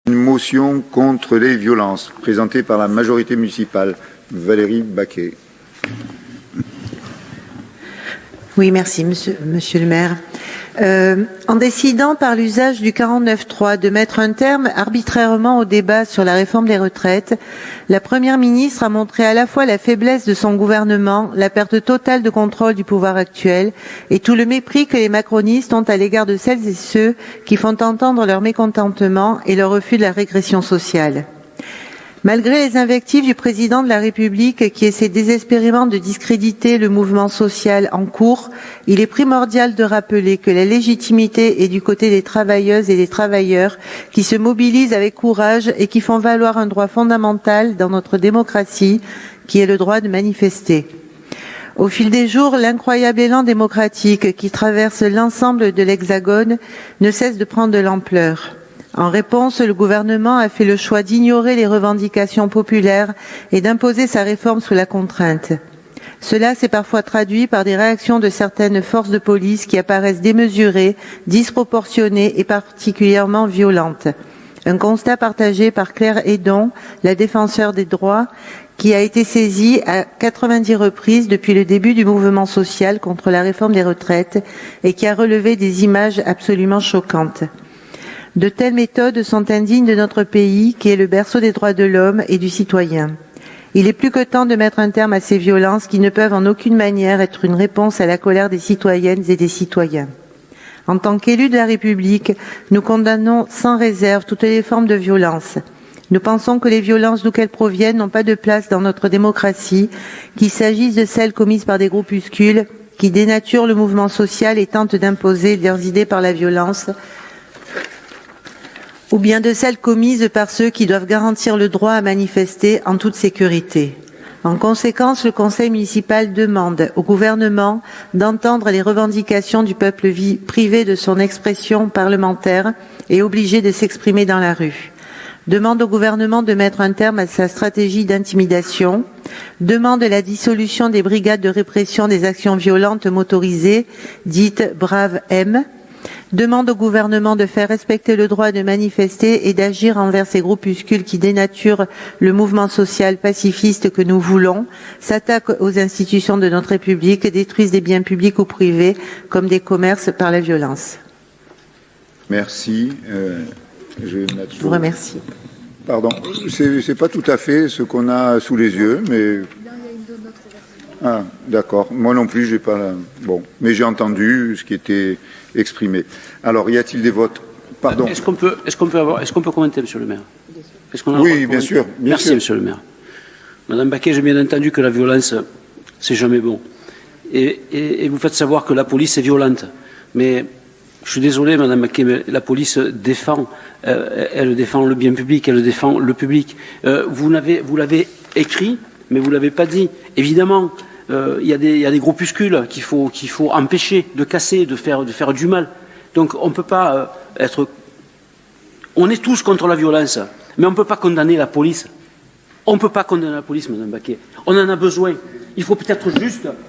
Une motion contre les violences, présentée par la majorité municipale. Valérie Baquet. Oui, merci, monsieur le maire. En décidant par l'usage du 49.3 de mettre un terme arbitrairement au débat sur la réforme des retraites, la Première ministre a montré à la fois la faiblesse de son gouvernement, la perte totale de contrôle du pouvoir actuel et tout le mépris que les macronistes ont à l'égard de celles et ceux qui font entendre leur mécontentement et leur refus de la régression sociale. Malgré les invectives du président de la République qui essaie désespérément de discréditer le mouvement social en cours, il est primordial de rappeler que la légitimité est du côté des travailleuses et des travailleurs qui se mobilisent avec courage et qui font valoir un droit fondamental dans notre démocratie, qui est le droit de manifester. Au fil des jours, l'incroyable élan démocratique qui traverse l'ensemble de l'Hexagone ne cesse de prendre de l'ampleur. En réponse, le gouvernement a fait le choix d'ignorer les revendications populaires et d'imposer sa réforme sous la contrainte. Cela s'est parfois traduit par des réactions de certaines forces de police qui apparaissent démesurées, disproportionnées et particulièrement violentes. Un constat partagé par Claire Hédon, la défenseure des droits, qui a été saisie à 90 reprises depuis le début du mouvement social contre la réforme des retraites et qui a relevé des images absolument choquantes. De telles méthodes sont indignes de notre pays, qui est le berceau des droits de l'homme et du citoyen. Il est plus que temps de mettre un terme à ces violences qui ne peuvent en aucune manière être une réponse à la colère des citoyennes et des citoyens. En tant qu'élus de la République, nous condamnons sans réserve toutes les formes de violence. Nous pensons que les violences d'où qu'elles proviennent n'ont pas de place dans notre démocratie, qu'il s'agisse de celles commises par des groupuscules qui dénaturent le mouvement social et tentent d'imposer leurs idées par la violence, ou bien de celles commises par ceux qui doivent garantir le droit à manifester en toute sécurité. En conséquence, le Conseil municipal demande au gouvernement d'entendre les revendications du peuple privé de son expression parlementaire et obligé de s'exprimer dans la rue. Demande au gouvernement de mettre un terme à sa stratégie d'intimidation. Demande la dissolution des brigades de répression des actions violentes motorisées, dites Brave M. Demande au gouvernement de faire respecter le droit de manifester et d'agir envers ces groupuscules qui dénaturent le mouvement social pacifiste que nous voulons, s'attaquent aux institutions de notre République, détruisent des biens publics ou privés comme des commerces par la violence. Merci. Je vous remercie. Pardon, c'est pas tout à fait ce qu'on a sous les yeux, mais... Ah, d'accord. Moi non plus, j'ai pas... Bon, mais j'ai entendu ce qui était exprimé. Alors, y a-t-il des votes? Pardon. Est-ce qu'on peut commenter, monsieur le maire? Oui, bien sûr. Merci, monsieur le maire. Madame Baquet, j'ai bien entendu que la violence, c'est jamais bon. Et vous faites savoir que la police est violente. Mais je suis désolé, madame Baquet, mais la police défend. Elle défend le bien public, elle défend le public. Vous l'avez écrit, mais vous ne l'avez pas dit. Évidemment, il y a des groupuscules qu'il faut empêcher de casser, de faire du mal. Donc on ne peut pas être... On est tous contre la violence, mais on ne peut pas condamner la police. On ne peut pas condamner la police, madame Baquet. On en a besoin. Il faut peut-être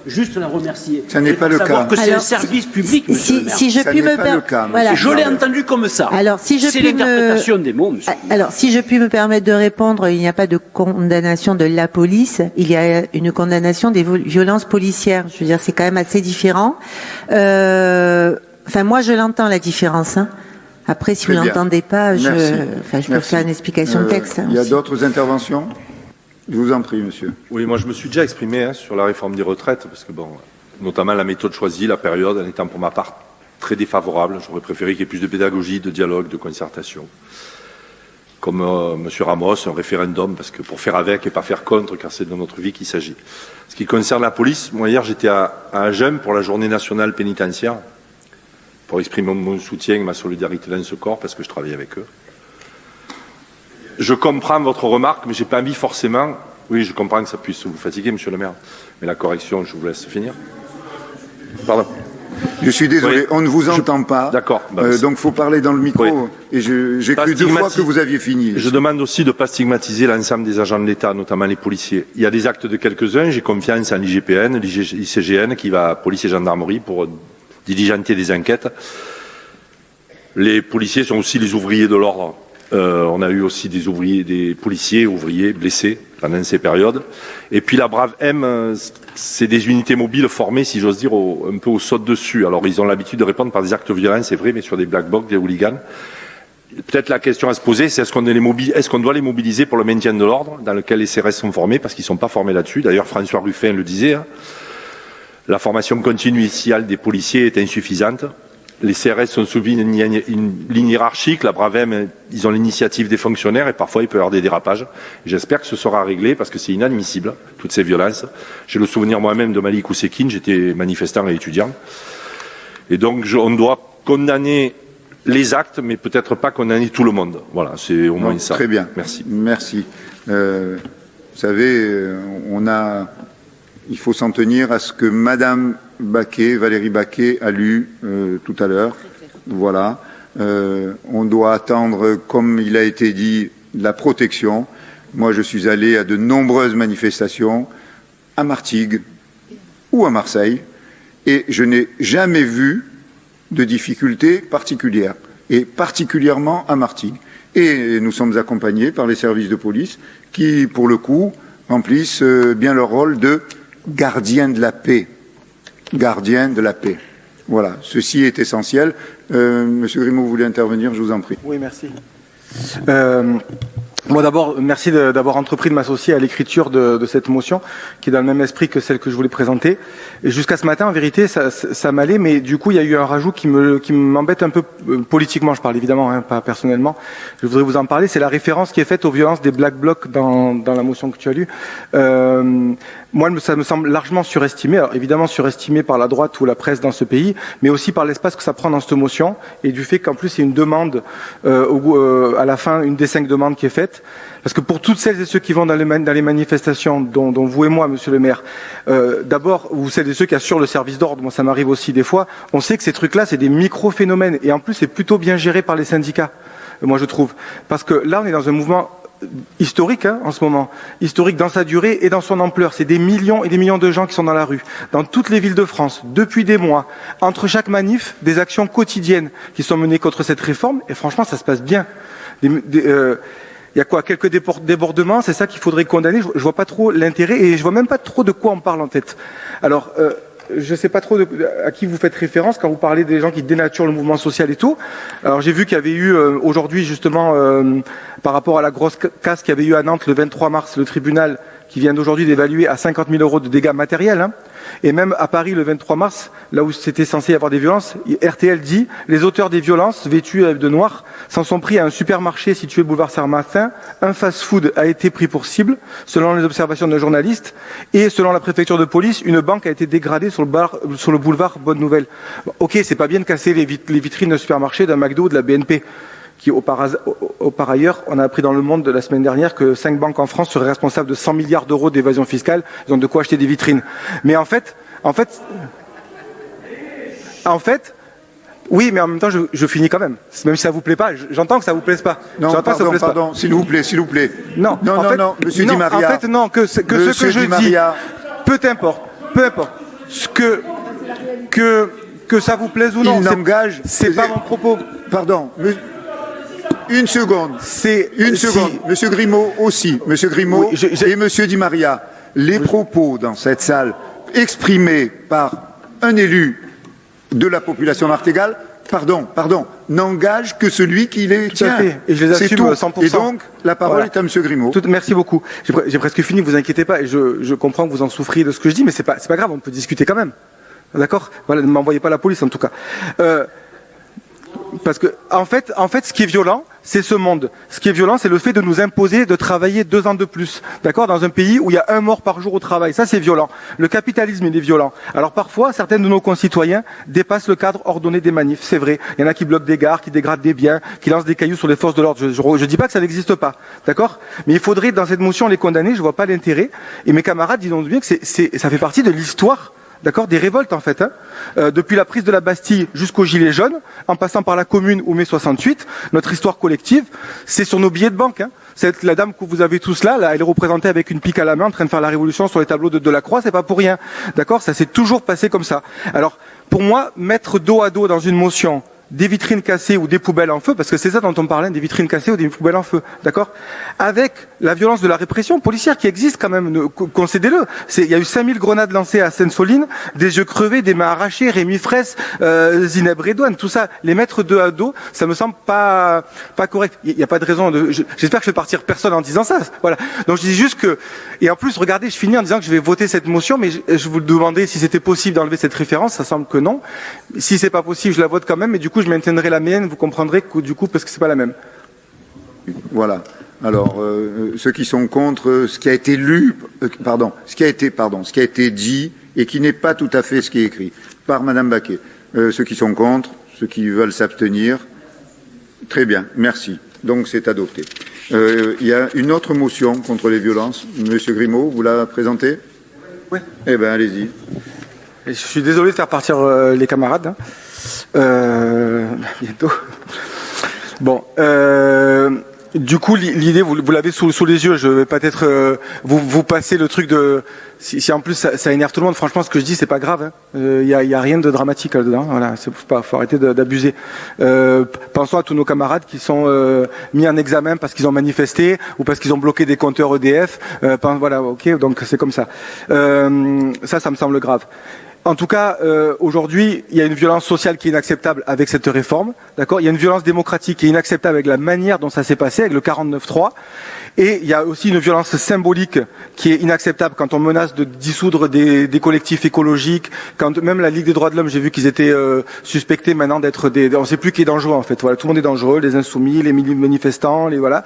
juste la remercier. Ça n'est pas le cas. Que c'est un service public, monsieur le maire. Si je puis me permettre, voilà. Je l'ai entendu comme ça. Alors, si je c'est puis l'interprétation des mots, monsieur. Alors, si je puis me permettre de répondre, il n'y a pas de condamnation de la police. Il y a une condamnation des violences policières. Je veux dire, c'est quand même assez différent. Enfin, moi, je l'entends la différence. Hein. Après, si vous l'entendez pas, je peux faire une explication de texte. Il y a d'autres interventions? Je vous en prie, monsieur. Oui, moi je me suis déjà exprimé sur la réforme des retraites, parce que bon, notamment la méthode choisie, la période, en étant pour ma part très défavorable. J'aurais préféré qu'il y ait plus de pédagogie, de dialogue, de concertation. Comme monsieur Ramos, un référendum, parce que pour faire avec et pas faire contre, car c'est de notre vie qu'il s'agit. Ce qui concerne la police, moi hier j'étais à Agen pour la journée nationale pénitentiaire, pour exprimer mon soutien et ma solidarité dans ce corps, parce que je travaille avec eux. Je comprends votre remarque, mais j'ai pas envie forcément... Oui, je comprends que ça puisse vous fatiguer, monsieur le maire. Mais la correction, je vous laisse finir. Pardon. Je suis désolé, on ne vous entend pas. D'accord. Donc il faut parler dans le micro. Oui. Et j'ai cru 2 fois que vous aviez fini. Je demande aussi de ne pas stigmatiser l'ensemble des agents de l'État, notamment les policiers. Il y a des actes de quelques-uns. J'ai confiance en l'IGPN, l'ICGN, qui va, police et gendarmerie, pour diligenter des enquêtes. Les policiers sont aussi les ouvriers de l'ordre. On a eu aussi des policiers, ouvriers blessés pendant ces périodes. Et puis la Brave M, c'est des unités mobiles formées, si j'ose dire, un peu au saute-dessus. Alors ils ont l'habitude de répondre par des actes violents, c'est vrai, mais sur des black blocs, des hooligans. Peut-être la question à se poser, c'est est-ce qu'on doit les mobiliser pour le maintien de l'ordre, dans lequel les CRS sont formés, parce qu'ils ne sont pas formés là-dessus. D'ailleurs, François Ruffin le disait, hein, la formation continue initiale des policiers est insuffisante. Les CRS sont soumis à une ligne hiérarchique. La Brave M, ils ont l'initiative des fonctionnaires et parfois il peut y avoir des dérapages. J'espère que ce sera réglé parce que c'est inadmissible, toutes ces violences. J'ai le souvenir moi-même de Malik Oussekine, j'étais manifestant et étudiant. Et donc on doit condamner les actes, mais peut-être pas condamner tout le monde. Voilà, c'est au moins ça. Très bien. Merci. Merci. Vous savez, il faut s'en tenir à ce que Madame Valérie Baquet a lu tout à l'heure. Voilà. On doit attendre, comme il a été dit, la protection. Moi, je suis allé à de nombreuses manifestations à Martigues ou à Marseille et je n'ai jamais vu de difficultés particulières, et particulièrement à Martigues. Et nous sommes accompagnés par les services de police qui, pour le coup, remplissent bien leur rôle de gardiens de la paix. Gardiens de la paix. Voilà, ceci est essentiel. Monsieur Grimaud, vous voulez intervenir, je vous en prie. Oui, merci. Moi d'abord, merci d'avoir entrepris de m'associer à l'écriture de cette motion, qui est dans le même esprit que celle que je voulais présenter. Et jusqu'à ce matin, en vérité, ça m'allait, mais du coup, il y a eu un rajout qui m'embête un peu politiquement, je parle évidemment, hein, pas personnellement. Je voudrais vous en parler, c'est la référence qui est faite aux violences des Black Blocs dans la motion que tu as lue. Moi, ça me semble largement surestimé, alors évidemment surestimé par la droite ou la presse dans ce pays, mais aussi par l'espace que ça prend dans cette motion, et du fait qu'en plus, il y a une demande, à la fin, une des 5 demandes qui est faite. Parce que pour toutes celles et ceux qui vont dans les manifestations, dont vous et moi, monsieur le maire, d'abord, ou celles et ceux qui assurent le service d'ordre, moi ça m'arrive aussi des fois, on sait que ces trucs-là, c'est des micro-phénomènes, et en plus, c'est plutôt bien géré par les syndicats, moi je trouve. Parce que là, on est dans un mouvement historique en ce moment, historique dans sa durée et dans son ampleur. C'est des millions et des millions de gens qui sont dans la rue, dans toutes les villes de France, depuis des mois. Entre chaque manif, des actions quotidiennes qui sont menées contre cette réforme, et franchement, ça se passe bien. Il y a quoi, quelques débordements, c'est ça qu'il faudrait condamner. Je vois pas trop l'intérêt et je vois même pas trop de quoi on parle en tête. Alors, je sais pas trop à qui vous faites référence quand vous parlez des gens qui dénaturent le mouvement social et tout. Alors, j'ai vu qu'il y avait eu aujourd'hui justement, par rapport à la grosse casse qu'il y avait eu à Nantes le 23 mars, le tribunal qui vient d'aujourd'hui d'évaluer à 50 000 € de dégâts matériels. Hein. Et même à Paris, le 23 mars, là où c'était censé y avoir des violences, RTL dit « Les auteurs des violences, vêtus de noir, s'en sont pris à un supermarché situé boulevard Saint-Martin. Un fast-food a été pris pour cible, selon les observations d'un journaliste. Et selon la préfecture de police, une banque a été dégradée sur le boulevard Bonne Nouvelle. » Ok, c'est pas bien de casser les vitrines d'un supermarché, d'un McDo ou de la BNP. Qui, par ailleurs, on a appris dans Le Monde de la semaine dernière que 5 banques en France seraient responsables de 100 milliards € d'évasion fiscale. Ils ont de quoi acheter des vitrines. Mais en fait, oui, mais en même temps, je finis quand même. Même si ça vous plaît pas, j'entends que ça vous plaise pas. Non, pardon, s'il vous plaît. Non, monsieur Di Maria. En fait, non, ce que je dis, peu importe, que ça vous plaise ou non, c'est pas mon propos. Pardon, une seconde. Monsieur Grimaud aussi. Monsieur Grimaud et Monsieur Di Maria. Les propos dans cette salle exprimés par un élu de la population martégale, n'engagent que celui qui les tient. Tout à fait. Et je les assume 100%. Et donc, la parole est à Monsieur Grimaud. Merci beaucoup. J'ai presque fini, vous inquiétez pas. Et je comprends que vous en souffriez de ce que je dis, mais c'est pas grave, on peut discuter quand même. D'accord? Voilà, ne m'envoyez pas la police en tout cas. Parce que, en fait, ce qui est violent, c'est ce monde. Ce qui est violent, c'est le fait de nous imposer de travailler 2 ans de plus. D'accord? Dans un pays où il y a 1 mort par jour au travail. Ça, c'est violent. Le capitalisme, il est violent. Alors parfois, certains de nos concitoyens dépassent le cadre ordonné des manifs. C'est vrai. Il y en a qui bloquent des gares, qui dégradent des biens, qui lancent des cailloux sur les forces de l'ordre. Je dis pas que ça n'existe pas. D'accord? Mais il faudrait, dans cette motion, les condamner. Je vois pas l'intérêt. Et mes camarades disent bien que ça fait partie de l'histoire. D'accord, des révoltes en fait. Depuis la prise de la Bastille jusqu'aux Gilets jaunes, en passant par la Commune ou mai 68, notre histoire collective, c'est sur nos billets de banque. Hein. La dame que vous avez tous là, elle est représentée avec une pique à la main, en train de faire la révolution sur les tableaux de Delacroix, c'est pas pour rien. D'accord, ça s'est toujours passé comme ça. Alors, pour moi, mettre dos à dos dans une motion des vitrines cassées ou des poubelles en feu, parce que c'est ça dont on parlait, des vitrines cassées ou des poubelles en feu, d'accord? Avec la violence de la répression policière qui existe quand même, concédez-le. Il y a eu 5000 grenades lancées à Sainte-Soline, des yeux crevés, des mains arrachées, Rémi Fraisse, Zineb Redouane, tout ça, les mettre dos à dos, ça me semble pas correct. Il n'y a pas de raison j'espère que je vais partir personne en disant ça, voilà. Donc je dis juste que, et en plus, regardez, je finis en disant que je vais voter cette motion, mais je vous demandais si c'était possible d'enlever cette référence, ça semble que non. Si c'est pas possible, je la vote quand même, mais du coup, je maintiendrai la mienne, vous comprendrez que du coup, parce que c'est pas la même. Voilà. Alors, ceux qui sont contre ce qui a été ce qui a été dit et qui n'est pas tout à fait ce qui est écrit par Madame Baquet. Ceux qui sont contre, ceux qui veulent s'abstenir. Très bien, merci. Donc c'est adopté. Il y a une autre motion contre les violences. Monsieur Grimaud, vous la présentez? Oui. Eh bien, allez-y. Et je suis désolé de faire partir les camarades. Bientôt. Bon. Du coup, l'idée, vous l'avez sous les yeux. Je vais peut-être vous passer le truc de. Si en plus ça énerve tout le monde, franchement, ce que je dis, c'est pas grave. Il y a rien de dramatique là-dedans. Voilà, faut arrêter d'abuser. Pensons à tous nos camarades qui sont mis en examen parce qu'ils ont manifesté ou parce qu'ils ont bloqué des compteurs EDF. Voilà, ok. Donc c'est comme ça. Ça me semble grave. En tout cas, aujourd'hui, il y a une violence sociale qui est inacceptable avec cette réforme, d'accord ? Il y a une violence démocratique qui est inacceptable avec la manière dont ça s'est passé, avec le 49-3. Et il y a aussi une violence symbolique qui est inacceptable quand on menace de dissoudre des collectifs écologiques, quand même la Ligue des droits de l'homme, j'ai vu qu'ils étaient suspectés maintenant d'être on ne sait plus qui est dangereux en fait. Voilà, tout le monde est dangereux, les insoumis, les manifestants, voilà.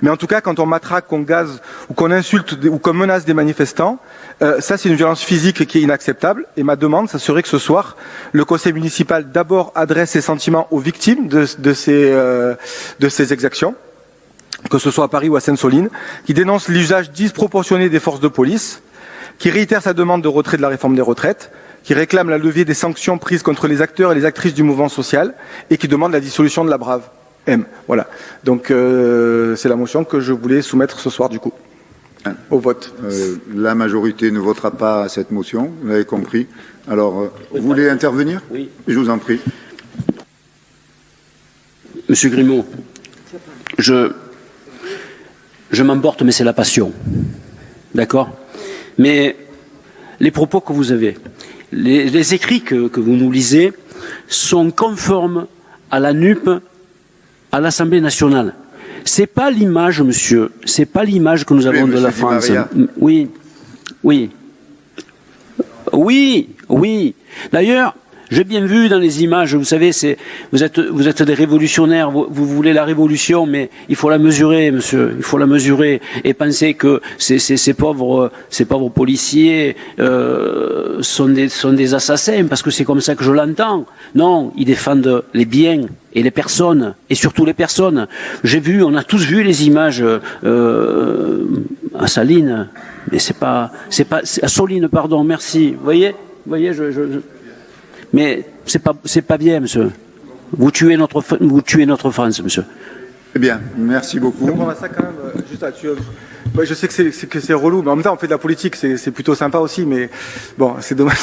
Mais en tout cas, quand on matraque, qu'on gaze ou qu'on insulte ou qu'on menace des manifestants, ça c'est une violence physique qui est inacceptable. Et ma demande, ça serait que ce soir, le conseil municipal d'abord adresse ses sentiments aux victimes de ces exactions, que ce soit à Paris ou à Sainte-Soline, qui dénonce l'usage disproportionné des forces de police, qui réitère sa demande de retrait de la réforme des retraites, qui réclame la levée des sanctions prises contre les acteurs et les actrices du mouvement social, et qui demande la dissolution de la Brave M. Voilà. Donc c'est la motion que je voulais soumettre ce soir du coup, au vote. La majorité ne votera pas à cette motion, vous l'avez compris. Alors, vous voulez intervenir? Oui. Je vous en prie. Monsieur Grimaud, je m'emporte, mais c'est la passion. D'accord? Mais les propos que vous avez, les écrits que vous nous lisez sont conformes à la NUP, à l'Assemblée nationale. C'est pas l'image, monsieur, c'est pas l'image que nous avons de la France. Oui, oui. Oui, oui. D'ailleurs, j'ai bien vu dans les images, vous savez, vous êtes des révolutionnaires, vous voulez la révolution, mais il faut la mesurer, monsieur, il faut la mesurer, et penser que ces pauvres policiers sont des assassins, parce que c'est comme ça que je l'entends. Non, ils défendent les biens et les personnes, et surtout les personnes. On a tous vu les images à Saline, mais c'est pas à Soline, pardon, merci. Vous voyez, mais c'est pas bien, monsieur. Vous tuez notre France, monsieur. Eh bien, merci beaucoup. Donc on va ça quand même, juste là-dessus. Je sais que c'est relou, mais en même temps on fait de la politique, c'est plutôt sympa aussi, mais bon, c'est dommage.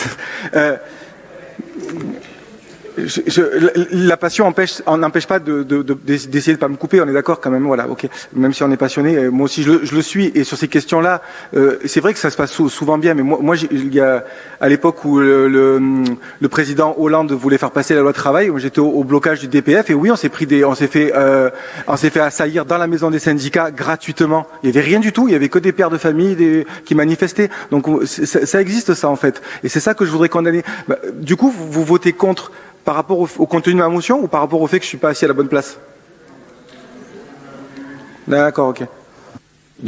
La passion n'empêche pas d'essayer de pas me couper, on est d'accord quand même, voilà, ok. Même si on est passionné, moi aussi je le suis, et sur ces questions-là, c'est vrai que ça se passe souvent bien, mais moi il y a, à l'époque où le président Hollande voulait faire passer la loi travail, j'étais au blocage du DPF, et oui, on s'est fait assaillir dans la maison des syndicats gratuitement. Il y avait rien du tout, il y avait que des pères de famille qui manifestaient. Donc ça existe ça en fait, et c'est ça que je voudrais condamner. Du coup, vous votez contre par rapport au contenu de ma motion ou par rapport au fait que je suis pas assis à la bonne place? D'accord, ok.